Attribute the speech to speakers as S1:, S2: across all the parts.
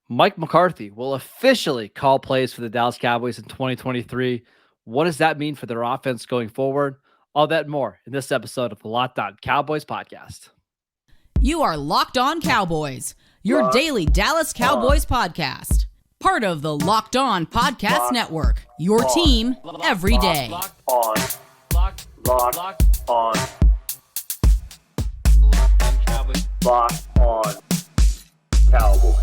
S1: Mike McCarthy will officially call plays for the Dallas Cowboys in 2023. What does that mean for their offense going forward? All that and more in this episode of the Locked On Cowboys podcast.
S2: You are Locked On Cowboys, your daily Dallas Cowboys podcast. Part of the Locked On Podcast Network, your team every day.
S3: Locked on
S1: Cowboys.
S3: Locked on Cowboys.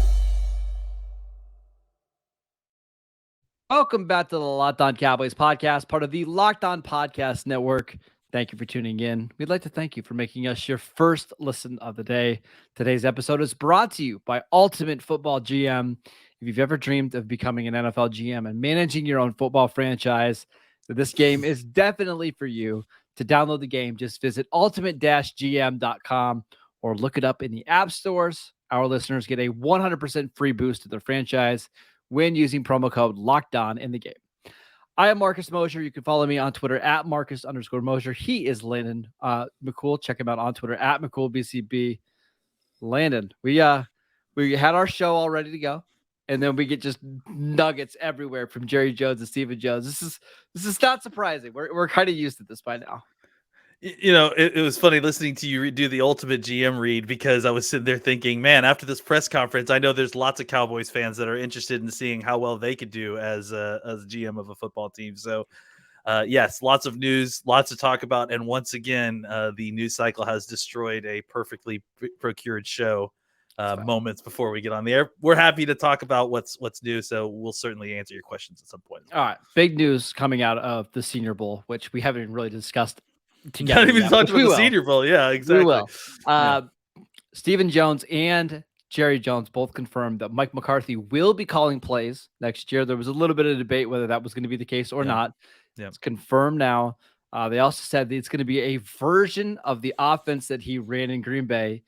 S1: Welcome back to the Locked On Cowboys podcast, part of the Locked On Podcast Network. Thank you for tuning in. We'd like to thank you for making us your first listen of the day. Today's episode is brought to you by Ultimate Football GM. If you've ever dreamed of becoming an NFL GM and managing your own football franchise, then this game is definitely for you. To download the game, just visit ultimate-gm.com or look it up in the app stores. Our listeners get a 100% free boost to their franchise when using promo code LOCKEDON in the game. I am Marcus Mosher. You can follow me on Twitter at Marcus_Mosher. He is Landon McCool. Check him out on Twitter at McCoolBCB. Landon, we had our show all ready to go, and then we get just nuggets everywhere from Jerry Jones and Stephen Jones. This is not surprising. We're kind of used to this by now.
S4: You know, it was funny listening to you do the Ultimate GM read, because I was sitting there thinking, man, after this press conference, I know there's lots of Cowboys fans that are interested in seeing how well they could do as a GM of a football team. So, yes, lots of news, lots to talk about. And once again, the news cycle has destroyed a perfectly procured show moments before we get on the air. We're happy to talk about what's new, so we'll certainly answer your questions at some point.
S1: All right, big news coming out of the Senior Bowl, which we haven't even really discussed together.
S4: Not even talked about the Senior Bowl. Yeah, exactly.
S1: We will. Stephen Jones and Jerry Jones both confirmed that Mike McCarthy will be calling plays next year. There was a little bit of debate whether that was going to be the case or not. Yeah. It's confirmed now. They also said that it's going to be a version of the offense that he ran in Green Bay,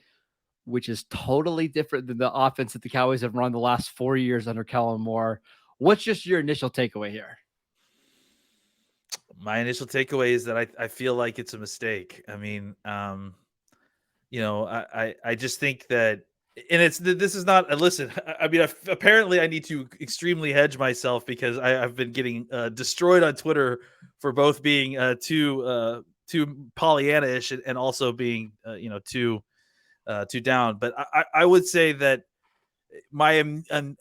S1: which is totally different than the offense that the Cowboys have run the last 4 years under Kellen Moore. What's just your initial takeaway here?
S4: My initial takeaway is that I feel like it's a mistake. I mean, I just think that, and this is not, listen, I mean, apparently I need to extremely hedge myself, because I've been getting destroyed on Twitter for both being too Pollyanna-ish and also being, too down. But I would say that my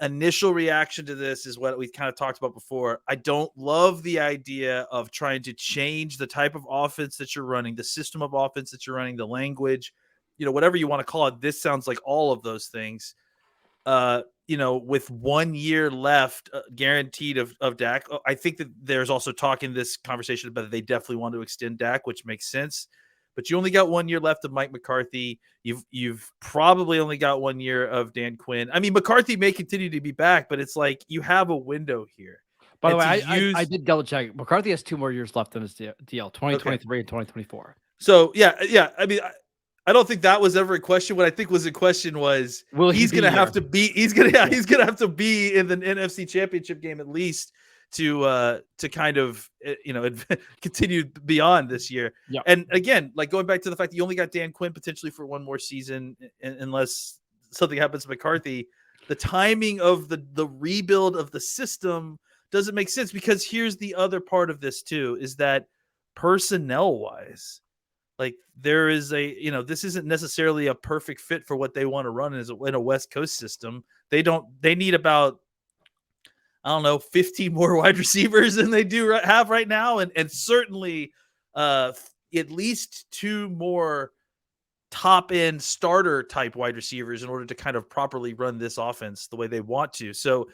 S4: initial reaction to this is what we kind of talked about before. I don't love the idea of trying to change the type of offense that you're running, the system of offense that you're running, the language, whatever you want to call it. This sounds like all of those things. With 1 year left guaranteed of Dak. I think that there's also talk in this conversation about that they definitely want to extend Dak, which makes sense. But you only got 1 year left of Mike McCarthy. You've probably only got 1 year of Dan Quinn. I mean, McCarthy may continue to be back, but it's like you have a window here.
S1: By the way, I did double check. McCarthy has 2 more years left in his deal, 2023 and 2024.
S4: So yeah. I mean, I don't think that was ever a question. What I think was a question was, he's going to have to be in the NFC Championship game at least to kind of continue beyond this year. Yep. And again, like going back to the fact that you only got Dan Quinn potentially for 1 more season, unless something happens to McCarthy, the timing of the rebuild of the system doesn't make sense, because here's the other part of this too, is that personnel wise, like there is this isn't necessarily a perfect fit for what they want to run in a West Coast system. They need about, 15 more wide receivers than they do have right now. And certainly at least 2 more top end starter type wide receivers in order to kind of properly run this offense the way they want to. So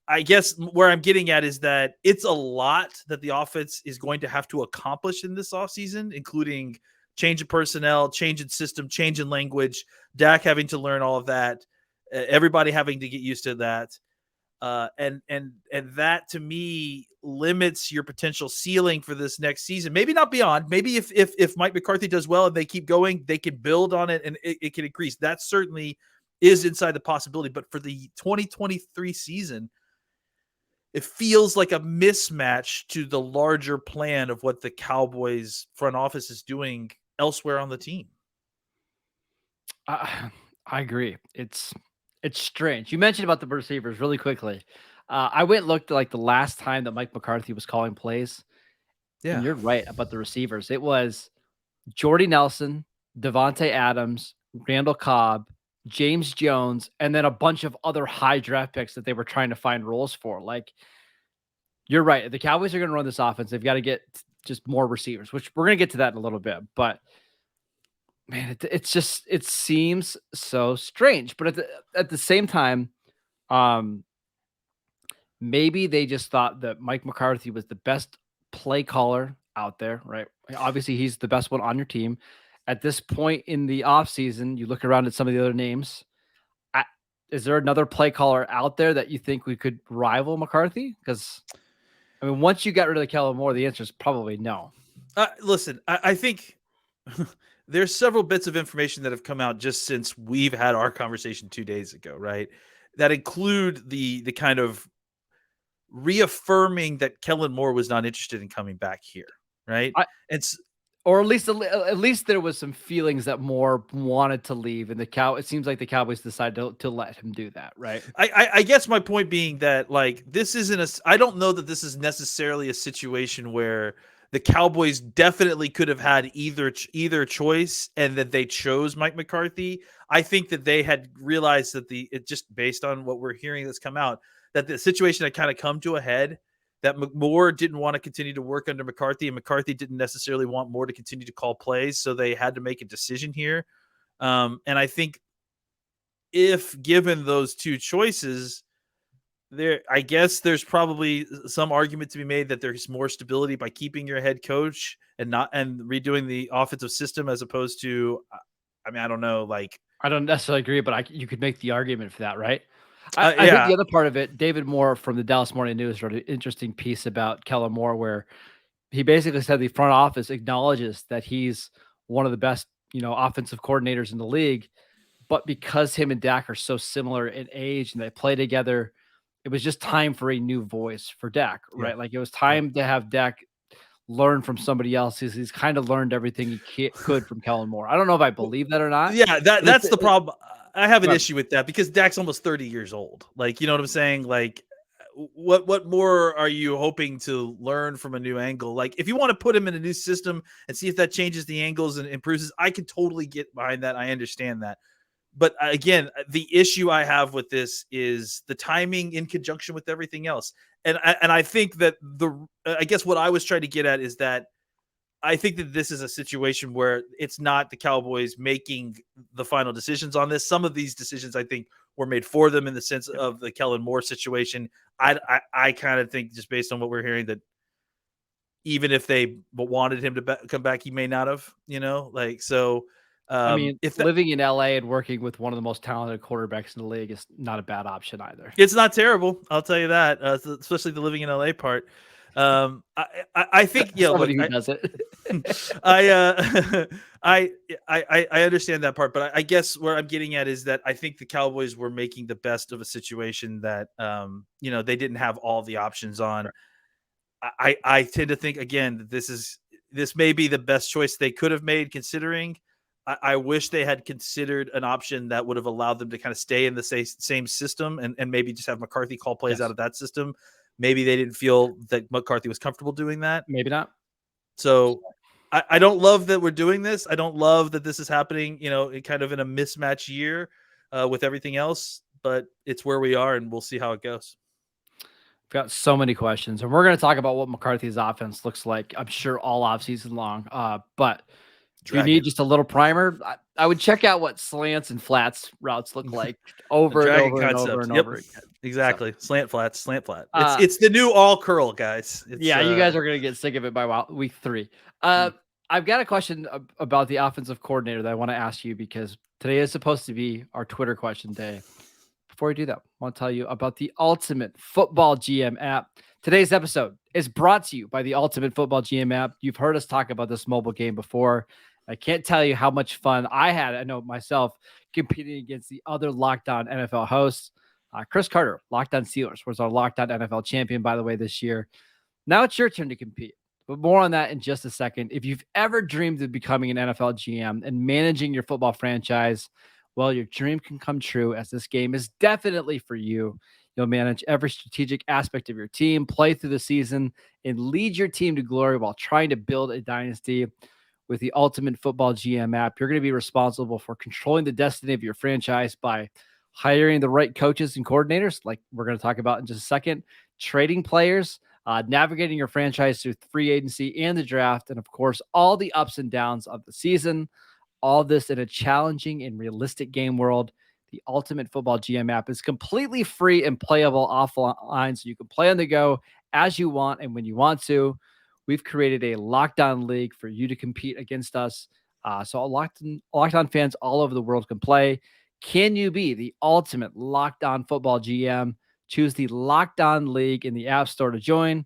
S4: I guess where I'm getting at is that it's a lot that the offense is going to have to accomplish in this offseason, including change in personnel, change in system, change in language, Dak having to learn all of that, everybody having to get used to that. And that to me limits your potential ceiling for this next season. Maybe not beyond. Maybe if Mike McCarthy does well and they keep going, they can build on it and it can increase. That certainly is inside the possibility. But for the 2023 season, it feels like a mismatch to the larger plan of what the Cowboys front office is doing elsewhere on the team.
S1: I agree. It's It's strange. You mentioned about the receivers really quickly. I went and looked at like the last time that Mike McCarthy was calling plays, and
S4: Yeah.
S1: you're right about the receivers. It was Jordy Nelson, Devontae Adams, Randall Cobb, James Jones, and then a bunch of other high draft picks that they were trying to find roles for. Like, you're right. The Cowboys are going to run this offense. They've got to get just more receivers, which we're going to get to that in a little bit. But man, it seems so strange. But at the same time, um, maybe they just thought that Mike McCarthy was the best play caller out there, right? Obviously, he's the best one on your team. At this point in the offseason, you look around at some of the other names. I, is there another play caller out there that you think we could rival McCarthy? Because, I mean, once you got rid of Kellen Moore, the answer is probably no.
S4: Listen, I think there's several bits of information that have come out just since we've had our conversation 2 days ago, right? That include the kind of reaffirming that Kellen Moore was not interested in coming back here, right?
S1: Or at least there was some feelings that Moore wanted to leave, and it seems like the Cowboys decided to let him do that, right?
S4: I guess my point being that, like, this isn't I don't know that this is necessarily a situation where the Cowboys definitely could have had either choice and that they chose Mike McCarthy. I think that they had realized that it just based on what we're hearing that's come out, that the situation had kind of come to a head, that Moore didn't want to continue to work under McCarthy, and McCarthy didn't necessarily want Moore to continue to call plays. So they had to make a decision here. And I think if given those two choices, I guess there's probably some argument to be made that there's more stability by keeping your head coach and redoing the offensive system as opposed to, I mean, I don't know. Like,
S1: I don't necessarily agree, but you could make the argument for that, right? I think the other part of it, David Moore from the Dallas Morning News wrote an interesting piece about Kellen Moore where he basically said the front office acknowledges that he's one of the best, offensive coordinators in the league, but because him and Dak are so similar in age and they play together, it was just time for a new voice for Dak, right?
S4: Yeah.
S1: Like it was time to have Dak learn from somebody else. He's kind of learned everything he could from Kellen Moore. I don't know if I believe that or not.
S4: Yeah, that's the problem. I have an issue with that because Dak's almost 30 years old. Like, you know what I'm saying? Like, what more are you hoping to learn from a new angle? Like, if you want to put him in a new system and see if that changes the angles and improves, I can totally get behind that. I understand that. But again, the issue I have with this is the timing in conjunction with everything else. And I think that I guess what I was trying to get at is that I think that this is a situation where it's not the Cowboys making the final decisions on this. Some of these decisions, I think, were made for them in the sense of the Kellen Moore situation. I kind of think, just based on what we're hearing, that even if they wanted him to come back, he may not have, so.
S1: I mean, living in LA and working with one of the most talented quarterbacks in the league is not a bad option either.
S4: It's not terrible, I'll tell you that, especially the living in LA part. I think
S1: somebody who does it.
S4: I understand that part, but I guess where I'm getting at is that I think the Cowboys were making the best of a situation that they didn't have all the options on. Right. I tend to think again that this may be the best choice they could have made, considering. I wish they had considered an option that would have allowed them to kind of stay in the same system and maybe just have McCarthy call plays out of that system. Maybe they didn't feel that McCarthy was comfortable doing that.
S1: Maybe not.
S4: So I don't love that we're doing this. I don't love that this is happening, kind of in a mismatch year with everything else, but it's where we are and we'll see how it goes.
S1: We've got so many questions and we're going to talk about what McCarthy's offense looks like, I'm sure all offseason long. But if you need just a little primer, I would check out what slants and flats routes look like over and over and over and over again.
S4: Exactly. So, slant flat. It's the new all curl, guys.
S1: You guys are going to get sick of it by week 3. I've got a question about the offensive coordinator that I want to ask you because today is supposed to be our Twitter question day. Before we do that, I want to tell you about the Ultimate Football GM app. Today's episode is brought to you by the Ultimate Football GM app. You've heard us talk about this mobile game before. I can't tell you how much fun I had, I know myself, competing against the other Locked On NFL hosts. Chris Carter, Locked On Steelers, was our Locked On NFL champion, by the way, this year. Now it's your turn to compete, but more on that in just a second. If you've ever dreamed of becoming an NFL GM and managing your football franchise, Well, your dream can come true, as this game is definitely for you. You'll manage every strategic aspect of your team, play through the season, and lead your team to glory while trying to build a dynasty. With the Ultimate Football GM app, you're going to be responsible for controlling the destiny of your franchise by hiring the right coaches and coordinators, like we're going to talk about in just a second, trading players, navigating your franchise through free agency and the draft, and of course, all the ups and downs of the season. All this in a challenging and realistic game world. The Ultimate Football GM app is completely free and playable offline, so you can play on the go as you want and when you want to. We've created a lockdown league for you to compete against us. So locked on fans all over the world can play. Can you be the ultimate Locked On Football GM? Choose the Lockdown League in the App Store to join.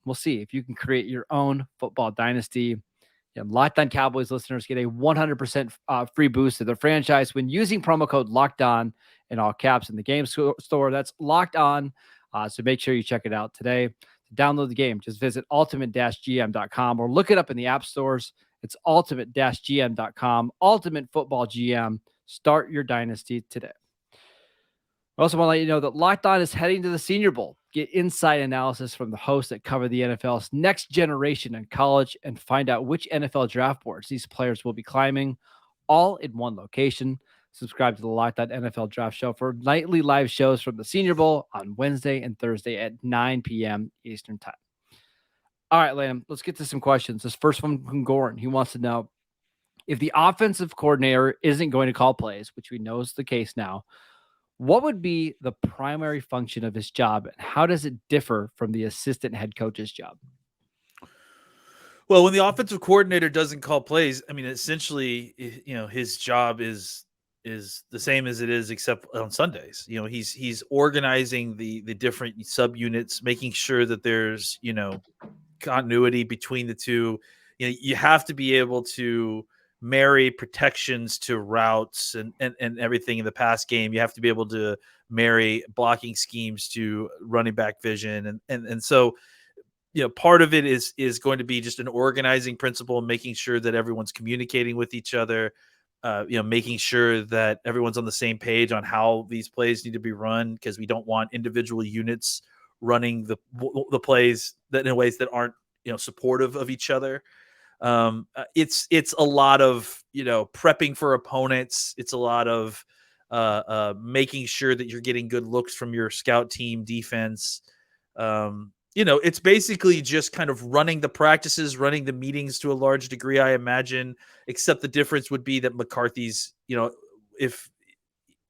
S1: We'll see if you can create your own football dynasty. Locked On Cowboys listeners get a 100% free boost to their franchise when using promo code Locked On in all caps in the game store. That's Locked On. So make sure you check it out today. To download the game, just visit ultimate-gm.com or look it up in the app stores. It's ultimate-gm.com. Ultimate Football GM. Start your dynasty today. I also want to let you know that Locked On is heading to the Senior Bowl. Get inside analysis from the hosts that cover the NFL's next generation in college and find out which NFL draft boards these players will be climbing, all in one location. Subscribe to the Locked On NFL Draft Show for nightly live shows from the Senior Bowl on Wednesday and Thursday at 9 p.m. Eastern Time. All right, Landon, let's get to some questions. This first one from Goran. He wants to know, if the offensive coordinator isn't going to call plays, which we know is the case now, what would be the primary function of his job, and how does it differ from the assistant head coach's job?
S4: Well, when the offensive coordinator doesn't call plays, I mean, essentially, his job is the same as it is, except on Sundays. He's organizing the different subunits, making sure that there's continuity between the two. You have to be able to marry protections to routes and everything in the pass game. You have to be able to marry blocking schemes to running back vision. And so, part of it is going to be just an organizing principle, making sure that everyone's communicating with each other, making sure that everyone's on the same page on how these plays need to be run, because we don't want individual units running the plays that in ways that aren't, supportive of each other. It's a lot of, prepping for opponents. It's a lot of making sure that you're getting good looks from your scout team defense. It's basically just kind of running the practices, running the meetings to a large degree, I imagine, except the difference would be that McCarthy's, if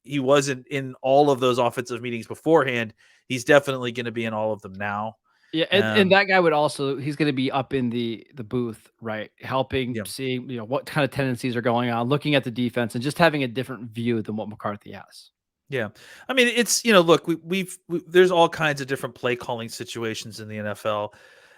S4: he wasn't in all of those offensive meetings beforehand, he's definitely going to be in all of them now.
S1: Yeah, and that guy would also, he's going to be up in the booth, right? Helping see, what kind of tendencies are going on, looking at the defense and just having a different view than what McCarthy has.
S4: Yeah. I mean, it's, look, we've there's all kinds of different play calling situations in the NFL.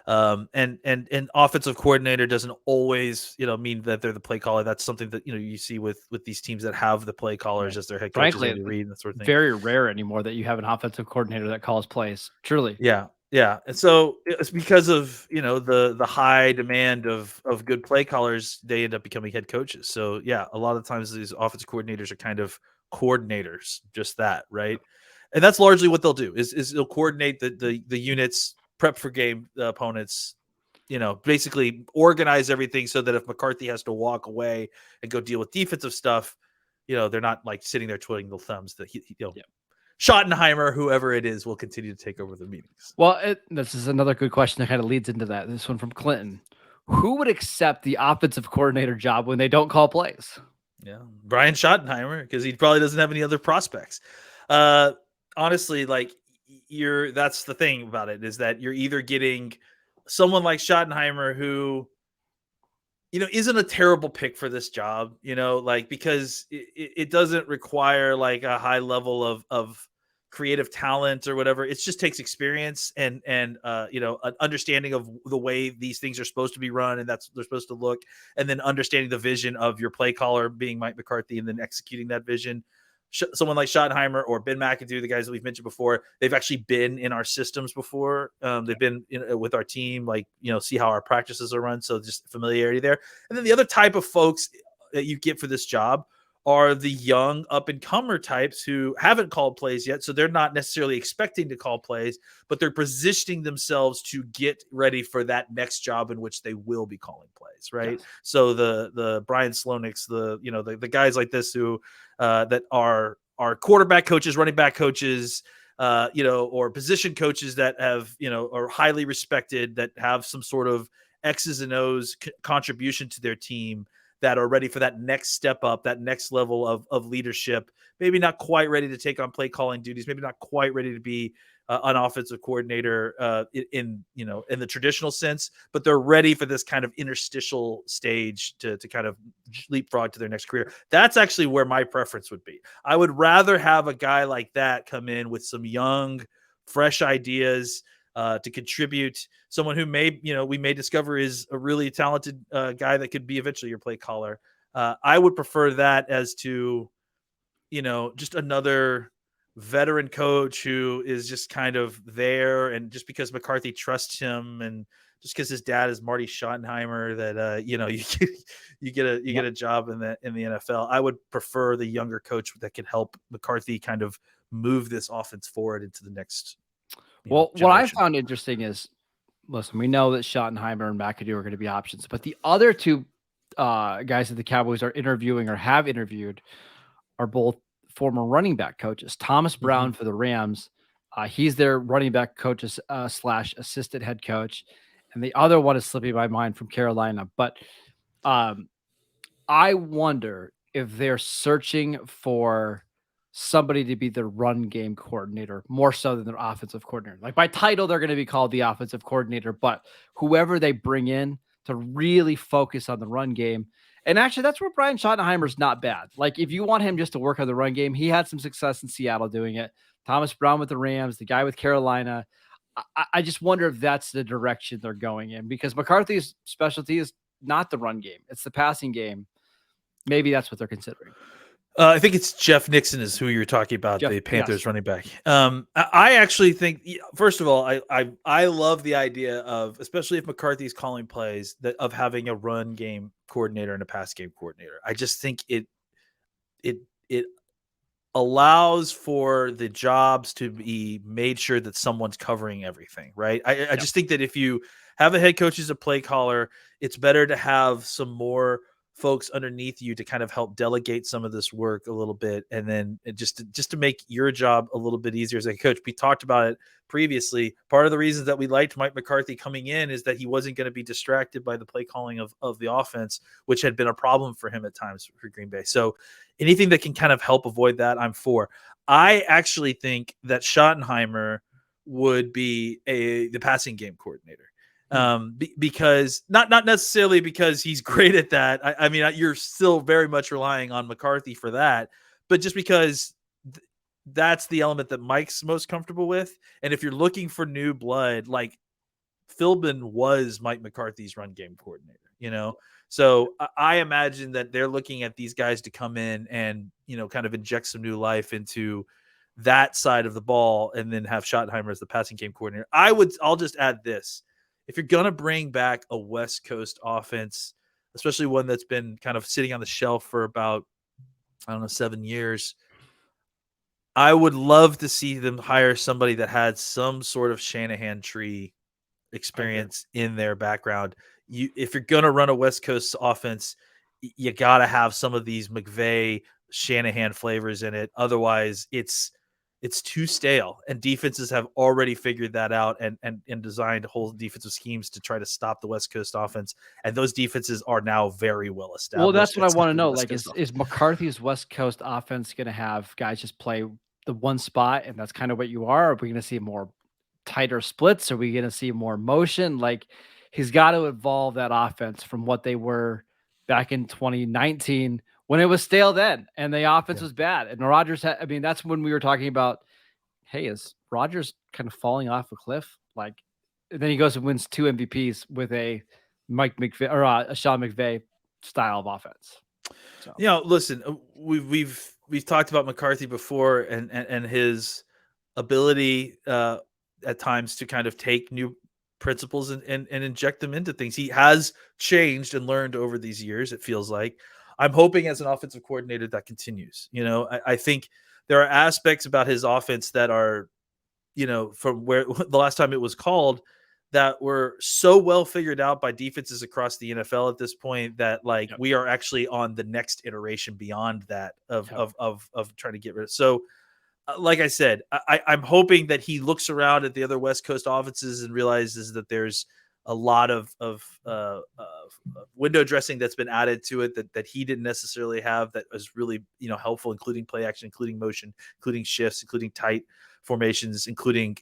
S4: And offensive coordinator doesn't always, mean that they're the play caller. That's something that, you see with these teams that have the play callers as their head coaches.
S1: Frankly,
S4: Read and that sort of thing.
S1: Very rare anymore that you have an offensive coordinator that calls plays. Truly.
S4: Yeah. Yeah. And so it's because of, the high demand of good play callers, they end up becoming head coaches. So yeah, a lot of times these offensive coordinators are kind of coordinators, just that. Right. And that's largely what they'll do is they'll coordinate the units, prep for game opponents, basically organize everything so that if McCarthy has to walk away and go deal with defensive stuff, they're not like sitting there twiddling their thumbs that Schottenheimer, whoever it is, will continue to take over the meetings.
S1: Well, this is another good question that kind of leads into that. This one from Clinton. Who would accept the offensive coordinator job when they don't call plays?
S4: Yeah, Brian Schottenheimer, because he probably doesn't have any other prospects. Honestly, that's the thing about it, is that you're either getting someone like Schottenheimer who, isn't a terrible pick for this job, because it doesn't require like a high level of creative talent or whatever. It just takes experience and an understanding of the way these things are supposed to be run and that's they're supposed to look, and then understanding the vision of your play caller being Mike McCarthy and then executing that vision. Someone like Schottenheimer or Ben McAdoo, the guys that we've mentioned before, they've actually been in our systems before. They've been with our team, see how our practices are run. So just familiarity there. And then the other type of folks that you get for this job are the young up-and-comer types who haven't called plays yet, so they're not necessarily expecting to call plays, but they're positioning themselves to get ready for that next job in which they will be calling plays, right?
S1: Yes.
S4: So the Brian Slonicks, the guys like this who that are quarterback coaches, running back coaches, or position coaches that have, are highly respected, that have some sort of X's and O's contribution to their team, that are ready for that next step up, that next level of leadership. Maybe not quite ready to take on play calling duties. Maybe not quite ready to be an offensive coordinator in the traditional sense, but they're ready for this kind of interstitial stage to kind of leapfrog to their next career. That's actually where my preference would be. I would rather have a guy like that come in with some young, fresh ideas, to contribute, someone who we may discover is a really talented guy that could be eventually your play caller. I would prefer that as to, just another veteran coach who is just kind of there, and just because McCarthy trusts him, and just because his dad is Marty Schottenheimer, that you get a job in the NFL. I would prefer the younger coach that could help McCarthy kind of move this offense forward into the next.
S1: Well, what I found interesting is, listen, we know that Schottenheimer and McAdoo are going to be options, but the other two guys that the Cowboys are interviewing or have interviewed are both former running back coaches. Thomas Brown for the Rams, he's their running back coach slash assistant head coach, and the other one is slipping my mind, from Carolina. But I wonder if they're searching for somebody to be the run game coordinator more so than their offensive coordinator. Like, by title, they're going to be called the offensive coordinator, but whoever they bring in to really focus on the run game. And actually, that's where Brian Schottenheimer's not bad. Like, if you want him just to work on the run game, he had some success in Seattle doing it. Thomas Brown with the Rams, the guy with Carolina. I just wonder if that's the direction they're going in, because McCarthy's specialty is not the run game. It's the passing game. Maybe that's what they're considering.
S4: I think it's Jeff Nixon is who you're talking about, the Panthers running back. I actually think, first of all, I love the idea of, especially if McCarthy's calling plays, of having a run game coordinator and a pass game coordinator. I just think it allows for the jobs to be made sure that someone's covering everything, right? I just think that if you have a head coach as a play caller, it's better to have some more folks underneath you to kind of help delegate some of this work a little bit, and then just to make your job a little bit easier as a coach. We talked about it previously. Part of the reasons that we liked Mike McCarthy coming in is that he wasn't going to be distracted by the play calling of the offense, which had been a problem for him at times for Green Bay. So anything that can kind of help avoid that, I'm for. I actually think that Schottenheimer would be the passing game coordinator. Because not necessarily because he's great at that. I mean, you're still very much relying on McCarthy for that, but just because that's the element that Mike's most comfortable with. And if you're looking for new blood, like, Philbin was Mike McCarthy's run game coordinator, so I imagine that they're looking at these guys to come in and, kind of inject some new life into that side of the ball, and then have Schottenheimer as the passing game coordinator. I'll just add this. If you're going to bring back a West Coast offense, especially one that's been kind of sitting on the shelf for about, 7 years, I would love to see them hire somebody that had some sort of Shanahan tree experience in their background. If you're going to run a West Coast offense, you got to have some of these McVay, Shanahan flavors in it. Otherwise, it's too stale, and defenses have already figured that out and designed whole defensive schemes to try to stop the West Coast offense. And those defenses are now very well established.
S1: Well, that's what I want to know. Like, is McCarthy's West Coast offense going to have guys just play the one spot, and that's kind of what you are? Are we going to see more tighter splits? Are we going to see more motion? Like, he's got to evolve that offense from what they were back in 2019, when it was stale then, and the offense was bad. And Rodgers that's when we were talking about, hey, is Rodgers kind of falling off a cliff? Like, and then he goes and wins 2 MVPs with a Mike McVay or a Sean McVay style of offense. So,
S4: listen, we've talked about McCarthy before, and his ability at times to kind of take new principles and inject them into things. He has changed and learned over these years, it feels like. I'm hoping as an offensive coordinator that continues. I think there are aspects about his offense that are, from where the last time it was called, that were so well figured out by defenses across the NFL at this point that we are actually on the next iteration beyond that of trying to get rid of. So like I said, I'm hoping that he looks around at the other West Coast offenses and realizes that there's a lot of window dressing that's been added to it that he didn't necessarily have, that was really helpful, including play action, including motion, including shifts, including tight formations, including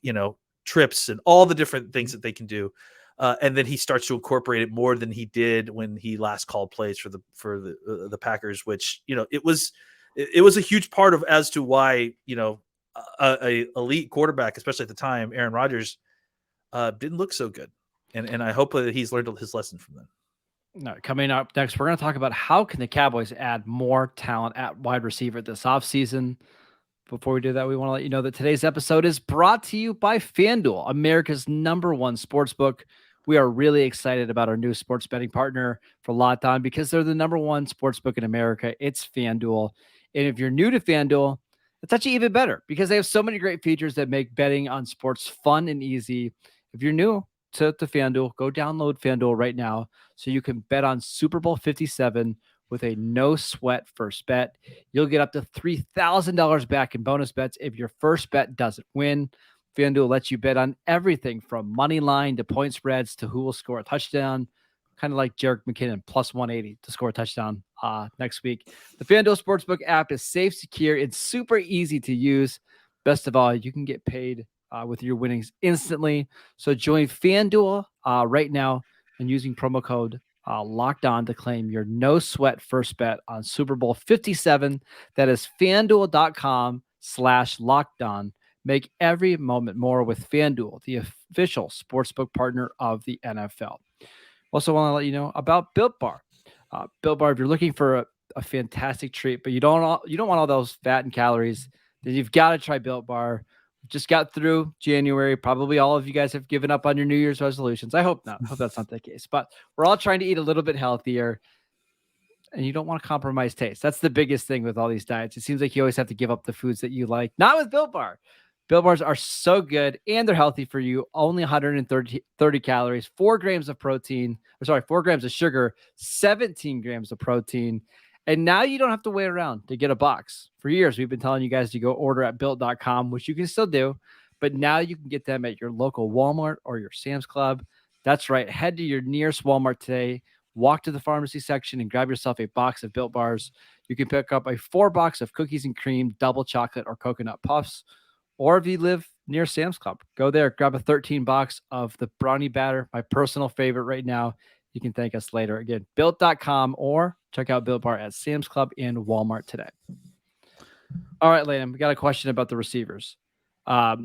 S4: trips and all the different things that they can do. And then he starts to incorporate it more than he did when he last called plays for the Packers, which it was a huge part of as to why a elite quarterback, especially at the time, Aaron Rodgers, didn't look so good. And I hope that he's learned his lesson from that.
S1: No, coming up next, we're going to talk about how can the Cowboys add more talent at wide receiver this offseason. Before we do that, we want to let you know that today's episode is brought to you by FanDuel, America's #1 sportsbook. We are really excited about our new sports betting partner for Locked On because they're the #1 sportsbook in America. It's FanDuel. And if you're new to FanDuel, it's actually even better because they have so many great features that make betting on sports fun and easy. If you're new to FanDuel, go download FanDuel right now so you can bet on Super Bowl 57 with a no sweat first bet. You'll get up to $3,000 back in bonus bets if your first bet doesn't win. FanDuel lets you bet on everything from money line to point spreads to who will score a touchdown, kind of like Jerick McKinnon plus 180 to score a touchdown next week. The FanDuel Sportsbook app is safe, secure, and super easy to use. Best of all, you can get paid with your winnings instantly. So join FanDuel right now and using promo code Locked On to claim your no sweat first bet on Super Bowl 57. That is FanDuel.com/locked on. Make every moment more with FanDuel, the official sportsbook partner of the NFL. Also want to let you know about Built Bar. Built Bar, if you're looking for a fantastic treat, but you don't want all those fat and calories, then you've got to try Built Bar. Just got through January. Probably all of you guys have given up on your New Year's resolutions. I hope not. I hope that's not the case. But we're all trying to eat a little bit healthier, and you don't want to compromise taste. That's the biggest thing with all these diets. It seems like you always have to give up the foods that you like. Not with Built Bar. Built Bars are so good, and they're healthy for you. Only 130 calories, 4 grams of protein. 4 grams of sugar, 17 grams of protein. And now you don't have to wait around to get a box. For years, we've been telling you guys to go order at Built.com, which you can still do. But now you can get them at your local Walmart or your Sam's Club. That's right. Head to your nearest Walmart today. Walk to the pharmacy section and grab yourself a box of Built Bars. You can pick up a 4-box of cookies and cream, double chocolate, or coconut puffs. Or if you live near Sam's Club, go there, grab a 13-box of the brownie batter, my personal favorite right now. You can thank us later. Again, Built.com or check out Built Bar at Sam's Club and Walmart today. All right, Landon, we got a question about the receivers. How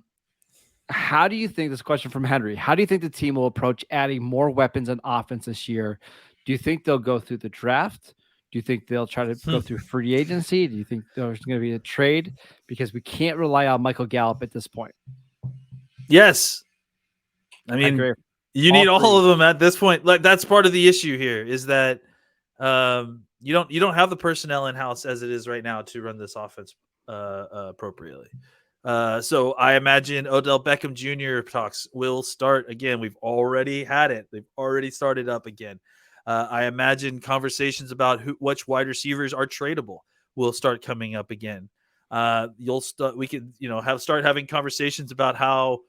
S1: do you think, this question from Henry, how do you think the team will approach adding more weapons on offense this year? Do you think they'll go through the draft? Do you think they'll try to go through free agency? Do you think there's going to be a trade? Because we can't rely on Michael Gallup at this point.
S4: Yes. I mean, you need all of them at this point. Like, that's part of the issue here is that you don't have the personnel in house as it is right now to run this offense appropriately. So I imagine Odell Beckham Jr. talks will start again. We've already had it. They've already started up again. I imagine conversations about which wide receivers are tradable will start coming up again. We could start having conversations about how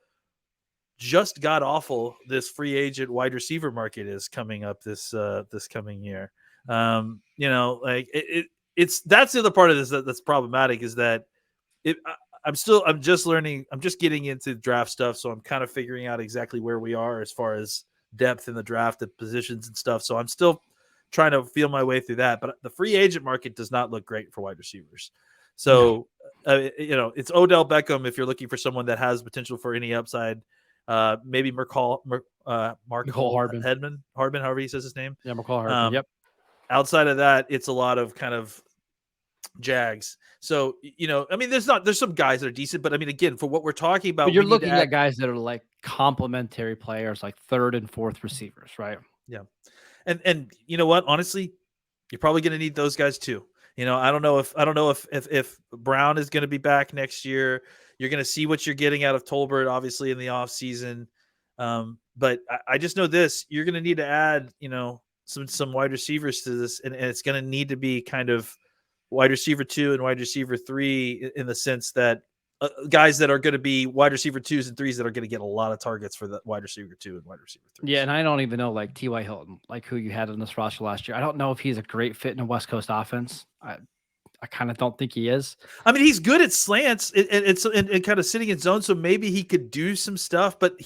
S4: just god awful this free agent wide receiver market is coming up this coming year. It's that's the other part of this that's problematic is that I'm just learning. I'm just getting into draft stuff, so I'm kind of figuring out exactly where we are as far as depth in the draft and positions and stuff. So I'm still trying to feel my way through that. But the free agent market does not look great for wide receivers. So, it's Odell Beckham if you're looking for someone that has potential for any upside. Maybe Mecole Hardman, however he says his name.
S1: Yeah, Mecole Hardman. Yep.
S4: Outside of that, it's a lot of kind of Jags. So, there's some guys that are decent, but I mean, again, for what we're talking about,
S1: but you're looking at guys that are like complementary players, like third and fourth receivers, right?
S4: Yeah. And you know what? Honestly, You're probably going to need those guys too. I don't know if Brown is going to be back next year. You're going to see what you're getting out of Tolbert, obviously in the offseason. But I just know this: you're going to need to add, some wide receivers to this, and it's going to need to be kind of wide receiver 2 and wide receiver 3 in the sense that guys that are going to be wide receiver 2s and 3s that are going to get a lot of targets for the wide receiver 2 and wide receiver 3.
S1: Yeah, and I don't even know like T.Y. Hilton, like who you had on this roster last year. I don't know if he's a great fit in a West Coast offense. I kind of don't think he is.
S4: I mean, he's good at slants and kind of sitting in zone, so maybe he could do some stuff. But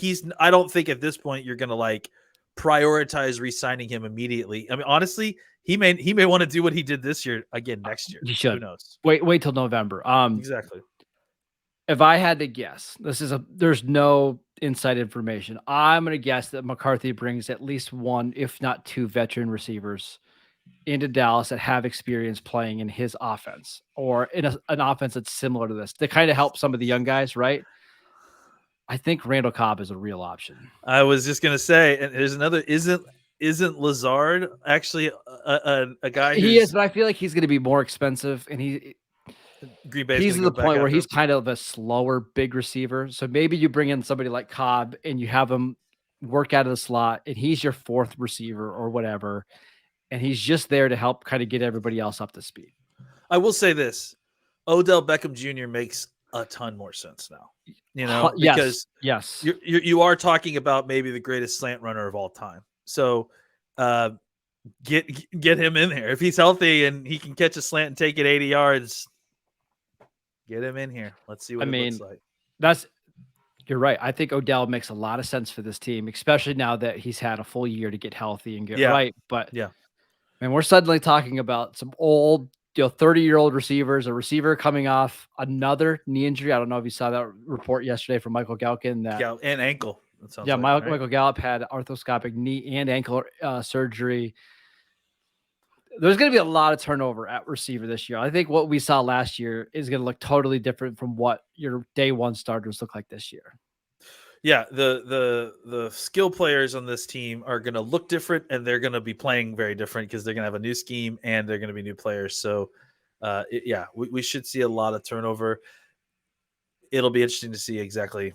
S4: I don't think at this point you're going to like prioritize re-signing him immediately. I mean, honestly, he may want to do what he did this year again next year.
S1: He should.
S4: Who knows?
S1: Wait till November.
S4: Exactly.
S1: If I had to guess, there's no inside information. I'm going to guess that McCarthy brings at least one, if not two, veteran receivers into Dallas that have experience playing in his offense or in an offense that's similar to this to kind of help some of the young guys, right? I think Randall Cobb is a real option.
S4: I was just going to say, and there's another, isn't Lazard actually a guy who's...
S1: He is, but I feel like he's going to be more expensive, and
S4: Green Bay's
S1: he's to the point where he's kind of a slower big receiver. So maybe you bring in somebody like Cobb and you have him work out of the slot, and he's your fourth receiver or whatever. And he's just there to help kind of get everybody else up to speed.
S4: I will say this: Odell Beckham Jr. makes a ton more sense now. Because
S1: yes,
S4: you are talking about maybe the greatest slant runner of all time. So get him in there if he's healthy and he can catch a slant and take it 80 yards. Get him in here. Let's see what it looks like.
S1: You're right. I think Odell makes a lot of sense for this team, especially now that he's had a full year to get healthy and get right. But and we're suddenly talking about some old, 30-year-old receivers, a receiver coming off another knee injury. I don't know if you saw that report yesterday from Michael Galkin.
S4: And ankle.
S1: Michael Gallup had arthroscopic knee and ankle surgery. There's going to be a lot of turnover at receiver this year. I think what we saw last year is going to look totally different from what your day one starters look like this year.
S4: Yeah, the skill players on this team are going to look different, and they're going to be playing very different because they're going to have a new scheme and they're going to be new players. So, we should see a lot of turnover. It'll be interesting to see exactly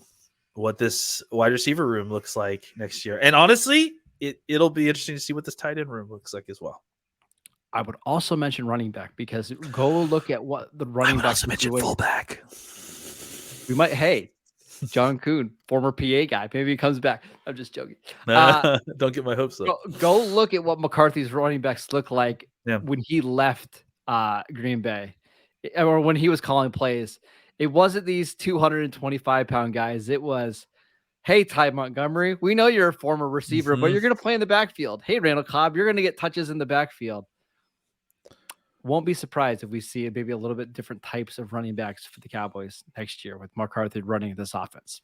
S4: what this wide receiver room looks like next year. And honestly, it'll be interesting to see what this tight end room looks like as well.
S1: I would also mention running back because go look at what the running back. I would
S4: also mention fullback.
S1: We might. Hey, John Kuhn, former PA guy. Maybe he comes back. I'm just joking.
S4: Don't get my hopes up.
S1: Go look at what McCarthy's running backs look like when he left Green Bay, or when he was calling plays. It wasn't these 225-pound guys. It was, hey, Ty Montgomery, we know you're a former receiver, but you're going to play in the backfield. Hey, Randall Cobb, you're going to get touches in the backfield. Won't be surprised if we see maybe a little bit different types of running backs for the Cowboys next year with McCarthy running this offense.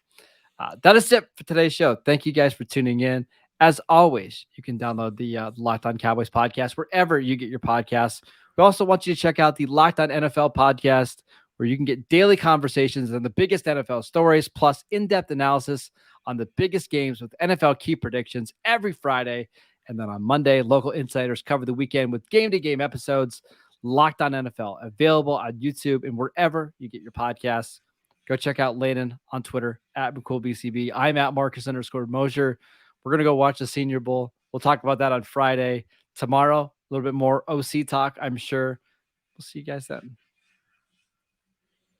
S1: That is it for today's show. Thank you guys for tuning in. As always, you can download the Locked On Cowboys podcast wherever you get your podcasts. We also want you to check out the Locked On NFL podcast, where you can get daily conversations on the biggest NFL stories, plus in-depth analysis on the biggest games with NFL key predictions every Friday. And then on Monday, local insiders cover the weekend with game-to-game episodes. Locked On NFL, available on YouTube and wherever you get your podcasts. Go check out Landon on Twitter at McCoolBCB. I'm at Marcus_Mosher. We're going to go watch the Senior Bowl. We'll talk about that on Friday. Tomorrow, a little bit more OC talk, I'm sure. We'll see you guys then.